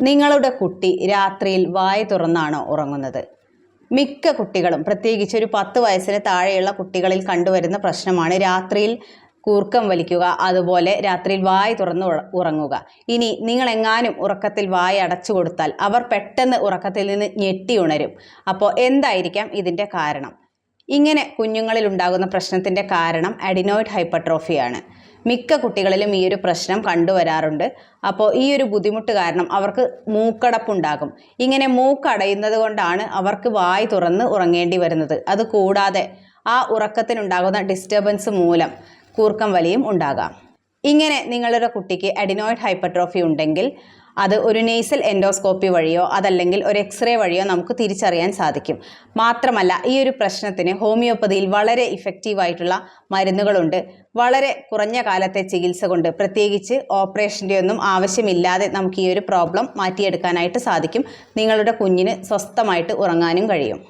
നിങ്ങളുടെ കുട്ടി രാത്രിയിൽ വായ തുറന്നാണോ ഉറങ്ങുന്നത്? മിക്ക കുട്ടികളും, പ്രത്യേകിച്ച് ഒരു 10 വയസ്സിന് താഴെയുള്ള കുട്ടികളിൽ കണ്ടുവരുന്ന പ്രശ്നമാണ് രാത്രിയിൽ കൂർക്കം വലിക്കുക, അതുപോലെ രാത്രിയിൽ വായ തുറന്ന് ഉറങ്ങുക. ഇനി നിങ്ങളെങ്ങാനും ഉറക്കത്തിൽ വായ അടച്ചു കൊടുത്താൽ അവർ പെട്ടെന്ന് ഉറക്കത്തിൽ നിന്ന് ഞെട്ടി ഉണരും. അപ്പോൾ എന്തായിരിക്കാം ഇതിൻ്റെ കാരണം? ഇങ്ങനെ കുഞ്ഞുങ്ങളിൽ ഉണ്ടാകുന്ന പ്രശ്നത്തിൻ്റെ കാരണം അഡിനോയിഡ് ഹൈപ്പർട്രോഫിയാണ്. മിക്ക കുട്ടികളിലും ഈ ഒരു പ്രശ്നം കണ്ടുവരാറുണ്ട്. അപ്പോൾ ഈ ഒരു ബുദ്ധിമുട്ട് കാരണം അവർക്ക് മൂക്കടപ്പുണ്ടാകും. ഇങ്ങനെ മൂക്കടയുന്നത് കൊണ്ടാണ് അവർക്ക് വായ് തുറന്ന് ഉറങ്ങേണ്ടി വരുന്നത്. അതുകൂടാതെ ആ ഉറക്കത്തിനുണ്ടാകുന്ന ഡിസ്റ്റർബൻസ് മൂലം കൂർക്കം വലിയും ഉണ്ടാകാം. ഇങ്ങനെ നിങ്ങളുടെ കുട്ടിക്ക് അഡിനോയിഡ് ഹൈപ്പർട്രോഫി ഉണ്ടെങ്കിൽ അത് ഒരു നേസൽ എൻഡോസ്കോപ്പി വഴിയോ അതല്ലെങ്കിൽ ഒരു എക്സ്റേ വഴിയോ നമുക്ക് തിരിച്ചറിയാൻ സാധിക്കും. മാത്രമല്ല, ഈ ഒരു പ്രശ്നത്തിന് ഹോമിയോപ്പതിയിൽ വളരെ ഇഫക്റ്റീവായിട്ടുള്ള മരുന്നുകളുണ്ട്. വളരെ കുറഞ്ഞ കാലത്തെ ചികിത്സ കൊണ്ട്, പ്രത്യേകിച്ച് ഓപ്പറേഷൻ്റെ ഒന്നും ആവശ്യമില്ലാതെ നമുക്ക് ഈ ഒരു പ്രോബ്ലം മാറ്റിയെടുക്കാനായിട്ട് സാധിക്കും. നിങ്ങളുടെ കുഞ്ഞിന് സ്വസ്ഥമായിട്ട് ഉറങ്ങാനും കഴിയും.